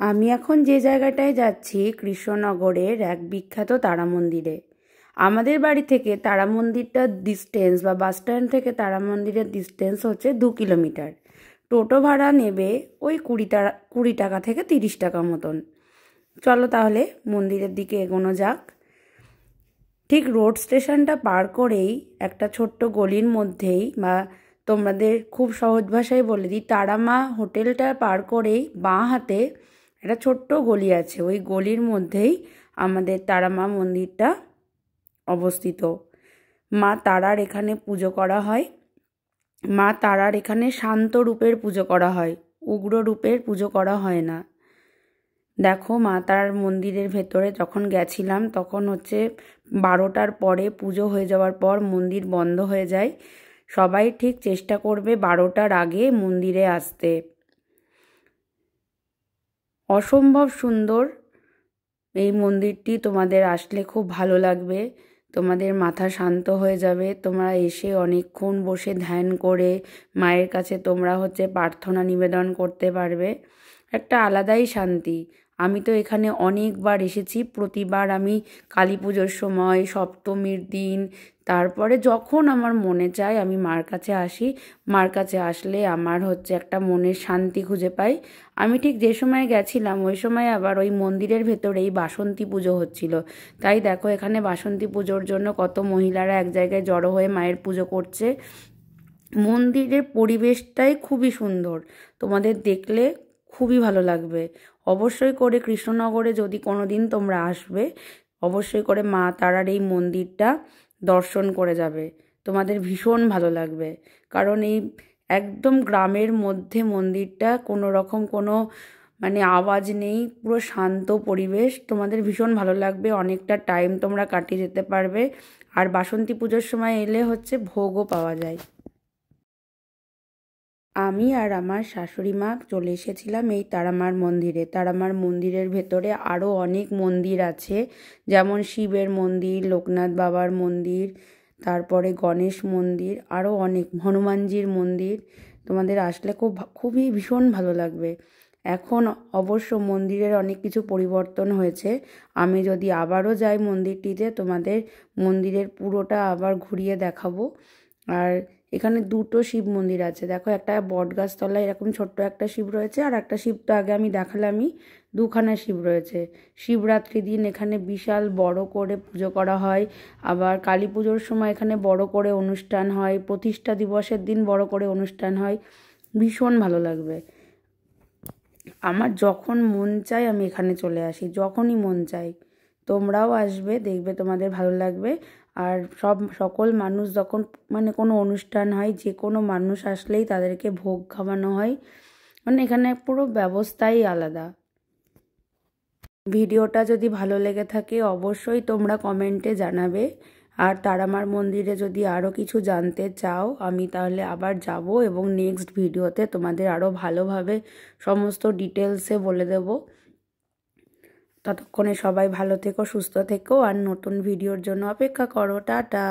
আমি এখন যে জায়গাটায় যাচ্ছি কৃষ্ণনগরের এক বিখ্যাত তারা মন্দিরে। আমাদের বাড়ি থেকে তারা মন্দিরটার ডিস্টেন্স বা বাস স্ট্যান্ড থেকে তারা মন্দিরের ডিস্টেন্স হচ্ছে 2 কিলোমিটার। টোটো ভাড়া নেবে ওই 20 টাকা থেকে 30 টাকা মতন। চলো তাহলে মন্দিরের দিকে এগোনো যাক। ঠিক রোড স্টেশনটা পার করেই একটা ছোট্ট গলির মধ্যেই, বা তোমাদের খুব সহজ ভাষায় বলে দিই, তারামা হোটেলটা পার করেই বাঁ হাতে একটা ছোট্ট গলি আছে। ওই গলির মধ্যেই আমাদের তারামা মন্দিরটা অবস্থিত। মা তারার এখানে পুজো করা হয়। মা তারার এখানে শান্ত রূপের পুজো করা হয়, উগ্র রূপের পুজো করা হয় না। দেখো, মা তারার মন্দিরের ভেতরে যখন গেছিলাম তখন হচ্ছে 12টার পরে, পুজো হয়ে যাওয়ার পর মন্দির বন্ধ হয়ে যায়। সবাই ঠিক চেষ্টা করবে 12টার আগে মন্দিরে আসতে। অসম্ভব সুন্দর এই মন্দিরটি, তোমাদের আসলে খুব ভালো লাগবে, তোমাদের মাথা শান্ত হয়ে যাবে। তোমরা এসে অনেকক্ষণ বসে ধ্যান করে মায়ের কাছে তোমরা হচ্ছে প্রার্থনা নিবেদন করতে পারবে। একটা আলাদাই শান্তি। আমি তো এখানে অনেকবার এসেছি। প্রতিবার আমি কালী পুজোর সময়, সপ্তমীর দিন, তারপরে যখন আমার মনে চায় আমি মার কাছে আসি। মার কাছে আসলে আমার হচ্ছে একটা মনের শান্তি খুঁজে পাই। আমি ঠিক যে সময় গেছিলাম ওই সময় আবার ওই মন্দিরের ভেতরেই বাসন্তী পুজো হচ্ছিল। তাই দেখো, এখানে বাসন্তী পুজোর জন্য কত মহিলারা এক জায়গায় জড়ো হয়ে মায়ের পুজো করছে। মন্দিরের পরিবেশটাই খুবই সুন্দর, তোমাদের দেখলে খুবই ভালো লাগবে। অবশ্যই করে কৃষ্ণনগরে যদি কোনো দিন তোমরা আসবে, অবশ্যই করে মা তারার এই মন্দিরটা দর্শন করে যাবে, তোমাদের ভীষণ ভালো লাগবে। কারণ এই একদম গ্রামের মধ্যে মন্দিরটা, কোনো রকম কোনো আওয়াজ নেই, পুরো শান্ত পরিবেশ, তোমাদের ভীষণ ভালো লাগবে। অনেকটা টাইম তোমরা কাটিয়ে যেতে পারবে। আর বাসন্তী পুজোর সময় এলে হচ্ছে ভোগও পাওয়া যায়। আমি আর আমার শাশুড়ি মা চলে এসেছিলাম এই তারামার মন্দিরে। তারামার মন্দিরের ভেতরে আরও অনেক মন্দির আছে, যেমন শিবের মন্দির, লোকনাথ বাবার মন্দির, তারপরে গণেশ মন্দির, আরও অনেক, হনুমানজির মন্দির। তোমাদের আসলে খুবই ভীষণ ভালো লাগবে। এখন অবশ্য মন্দিরের অনেক কিছু পরিবর্তন হয়েছে। আমি যদি আবারও যাই মন্দিরটিতে, তোমাদের মন্দিরের পুরোটা আবার ঘুরিয়ে দেখাবো। আর এখানে 2টো শিব মন্দির আছে। দেখো, একটা বটগাছ তলায় এরকম ছোট্ট একটা শিব রয়েছে, আর একটা শিব তো আগে আমি দেখালামই, 2খানা শিব রয়েছে। শিবরাত্রি দিন এখানে বিশাল বড় করে পুজো করা হয়। আবার কালী পুজোর সময় এখানে বড় করে অনুষ্ঠান হয়। প্রতিষ্ঠা দিবসের দিন বড় করে অনুষ্ঠান হয়। ভীষণ ভালো লাগবে। আমার যখন মন চায় আমি এখানে চলে আসি, যখনই মন চাই। তোমরাও আসবে, দেখবে তোমাদের ভালো লাগবে। আর সকল মানুষ যখন কোনো অনুষ্ঠান হয়, যে কোনো মানুষ আসলেই তাদেরকে ভোগ খাওয়ানো হয়। এখানে পুরো ব্যবস্থাই আলাদা। ভিডিওটা যদি ভালো লেগে থাকে অবশ্যই তোমরা কমেন্টে জানাবে। আর তারামার মন্দিরে যদি আরও কিছু জানতে চাও, আমি তাহলে আবার যাব এবং নেক্সট ভিডিওতে তোমাদের আরও ভালোভাবে সমস্ত ডিটেলসে বলে দেব। ততক্ষণে সবাই ভালো থেকো, সুস্থ থেকো, আর নতুন ভিডিওর জন্য অপেক্ষা করো। টাটা।